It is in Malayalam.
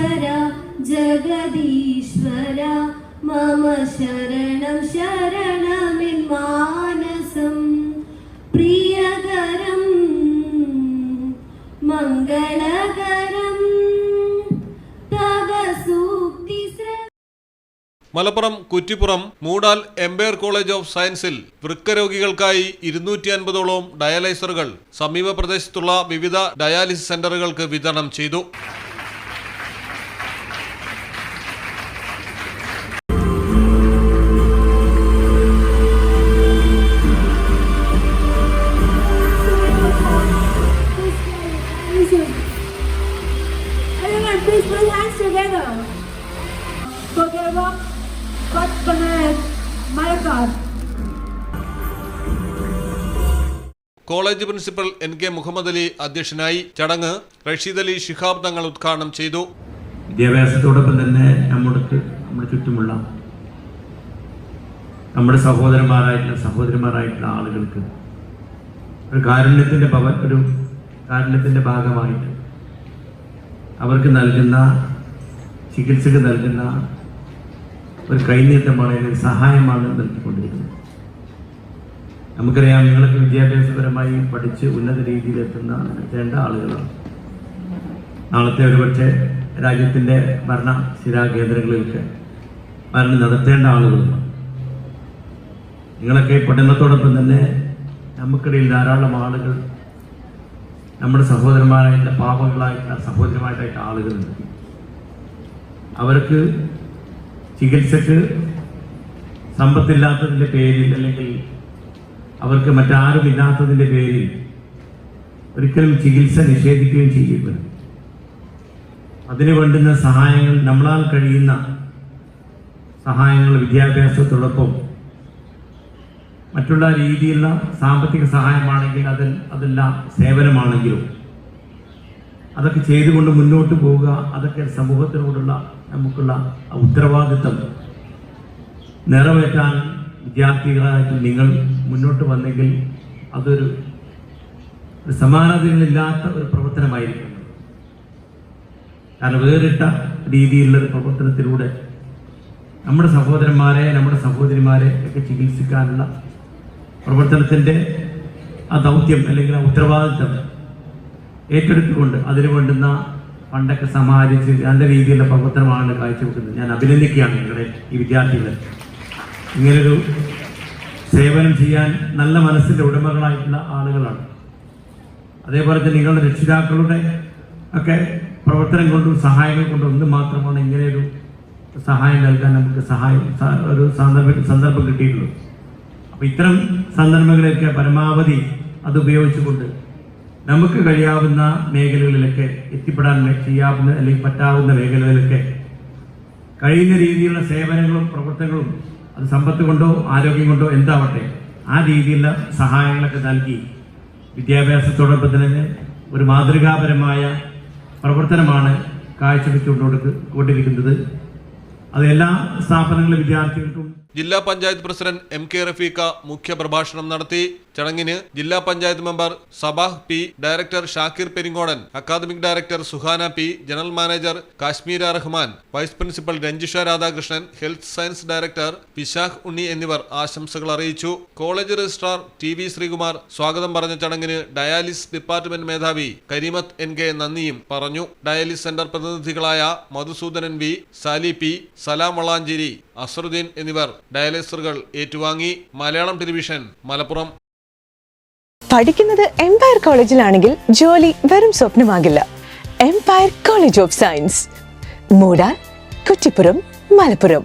ഈശ്വര ജഗദീശ്വര മമ ശരണം ശരണമെൻ മാനസം പ്രിയകരം മംഗളകരം തവ സൂക്തി. Malappuram Kuttippuram Moodal empire college of സയൻസിൽ വൃക്കരോഗികൾക്കായി 250ഓളം ഡയാലൈസറുകൾ സമീപ പ്രദേശത്തുള്ള വിവിധ ഡയാലിസിസ് സെന്ററുകൾക്ക് വിതരണം ചെയ്തു. College principal NK Muhammad Ali അധ്യക്ഷനായി. ചടങ്ങ് റഷീദ് അലി ശിഹാബ് തങ്ങൾ ഉദ്ഘാടനം ചെയ്തു. വിദ്യാഭ്യാസത്തോടൊപ്പം തന്നെ നമ്മുടെ ചുറ്റുമുള്ള നമ്മുടെ സഹോദരന്മാരായിട്ടുള്ള ആളുകൾക്ക് ഒരു കാരുണ്യത്തിന്റെ ഭാഗമായിട്ട് അവർക്ക് നൽകുന്ന ചികിത്സക്ക് നൽകുന്ന ഒരു കൈനീട്ടമാണ്, ഒരു സഹായമാണ് നൽകിക്കൊണ്ടിരിക്കുന്നത്. നമുക്കറിയാം, നിങ്ങളൊക്കെ വിദ്യാഭ്യാസപരമായി പഠിച്ച് ഉന്നത രീതിയിൽ എത്തേണ്ട ആളുകളാണ്. നാളത്തെ ഒരുപക്ഷെ രാജ്യത്തിൻ്റെ ഭരണസ്ഥിരാ കേന്ദ്രങ്ങളിലൊക്കെ ഭരണം നടത്തേണ്ട ആളുകളാണ്. നിങ്ങളൊക്കെ പഠനത്തോടൊപ്പം തന്നെ നമുക്കിടയിൽ ധാരാളം ആളുകൾ, നമ്മുടെ സഹോദരന്മാരായിട്ടുള്ള പാവങ്ങളായിട്ടുള്ള സഹോദരന്മാരായിട്ടുള്ള ആളുകളുണ്ട്. അവർക്ക് ചികിത്സക്ക് സമ്പത്തില്ലാത്തതിൻ്റെ പേരിൽ, അല്ലെങ്കിൽ അവർക്ക് മറ്റാരും ഇല്ലാത്തതിൻ്റെ പേരിൽ ഒരിക്കലും ചികിത്സ നിഷേധിക്കുകയും ചെയ്യരുത്. അതിന് വേണ്ടുന്ന സഹായങ്ങൾ, നമ്മളാൽ കഴിയുന്ന സഹായങ്ങൾ, വിദ്യാഭ്യാസത്തോടൊപ്പം മറ്റുള്ള രീതിയിലുള്ള സാമ്പത്തിക സഹായമാണെങ്കിൽ അതെല്ലാം സേവനമാണെങ്കിലും അതൊക്കെ ചെയ്തുകൊണ്ട് മുന്നോട്ട് പോവുക. അതൊക്കെ സമൂഹത്തിനോടുള്ള നമുക്കുള്ള ഉത്തരവാദിത്തം നിറവേറ്റാൻ വിദ്യാർത്ഥികളായിട്ട് നിങ്ങൾ മുന്നോട്ട് വന്നെങ്കിൽ അതൊരു സമാനതകളില്ലാത്ത ഒരു പ്രവർത്തനമായിരിക്കും. കാരണം വേറിട്ട രീതിയിലുള്ള ഒരു പ്രവർത്തനത്തിലൂടെ നമ്മുടെ സഹോദരന്മാരെ, നമ്മുടെ സഹോദരിമാരെ ഒക്കെ ചികിത്സിക്കാനുള്ള പ്രവർത്തനത്തിൻ്റെ ആ ദൗത്യം, അല്ലെങ്കിൽ ആ ഉത്തരവാദിത്തം ഏറ്റെടുത്തുകൊണ്ട് അതിന് വേണ്ടുന്ന ഫണ്ടൊക്കെ സമാഹരിച്ച് നല്ല രീതിയിലുള്ള പ്രവർത്തനമാണ് കാഴ്ചവെക്കുന്നത്. ഞാൻ അഭിനന്ദിക്കുകയാണ് നിങ്ങളുടെ ഈ വിദ്യാർത്ഥികളെ. ഇങ്ങനൊരു സേവനം ചെയ്യാൻ നല്ല മനസ്സിൻ്റെ ഉടമകളായിട്ടുള്ള ആളുകളാണ്. അതേപോലെ തന്നെ നിങ്ങളുടെ രക്ഷിതാക്കളുടെ ഒക്കെ പ്രവർത്തനം കൊണ്ടും സഹായങ്ങൾ കൊണ്ടും ഒന്ന് മാത്രമാണ് ഇങ്ങനെയൊരു സഹായം നൽകാൻ നമുക്ക് ഒരു സന്ദർഭം കിട്ടിയിട്ടുള്ളൂ. അപ്പോൾ ഇത്തരം സന്ദർഭങ്ങളൊക്കെ പരമാവധി അത് ഉപയോഗിച്ചുകൊണ്ട് നമുക്ക് കഴിയാവുന്ന മേഖലകളിലൊക്കെ എത്തിപ്പെടാൻ ചെയ്യാവുന്ന, അല്ലെങ്കിൽ പറ്റാവുന്ന മേഖലകളിലൊക്കെ കഴിയുന്ന രീതിയിലുള്ള സേവനങ്ങളും പ്രവർത്തനങ്ങളും, അത് സമ്പത്ത് കൊണ്ടോ ആരോഗ്യം കൊണ്ടോ എന്താവട്ടെ, ആ രീതിയിലുള്ള സഹായങ്ങളൊക്കെ നൽകി വിദ്യാഭ്യാസത്തോടൊപ്പം തന്നെ ഒരു മാതൃകാപരമായ പ്രവർത്തനമാണ് കാഴ്ചവെച്ചുകൊണ്ടിരിക്കുന്നത്. അത് എല്ലാ സ്ഥാപനങ്ങളിലെ വിദ്യാർത്ഥികൾക്കും. ജില്ലാ പഞ്ചായത്ത് പ്രസിഡന്റ് MK റഫീഖ മുഖ്യപ്രഭാഷണം നടത്തി. ചടങ്ങിന് ജില്ലാ panchayat member Sabah P, director Shakir Peringodan, academic director Suhana P, general manager Kashmira Rahman, vice principal Ranjisha Radhakrishnan, health science director Pishakh Unni എന്നിവർ ആശംസകൾ അറിയിച്ചു. കോളേജ് രജിസ്ട്രാർ TV ശ്രീകുമാർ സ്വാഗതം പറഞ്ഞ ചടങ്ങിന് ഡയാലിസിസ് ഡിപ്പാർട്ട്മെന്റ് മേധാവി കരീമത്ത് NK നന്ദിയും പറഞ്ഞു. ഡയാലിസിസ് സെന്റർ പ്രതിനിധികളായ മധുസൂദനൻ V, സാലി P, സലാം വളാഞ്ചേരി, അസറുദ്ദീൻ എന്നിവർ ഡയാലിസറുകൾ ഏറ്റുവാങ്ങി. മലയാളം ടെലിവിഷൻ, മലപ്പുറം. പഠിക്കുന്നത് എംപയർ കോളേജിലാണെങ്കിൽ ജോലി വെറും സ്വപ്നമാകില്ല. Empire college of Science, Moodal, Kuttippuram, Malappuram.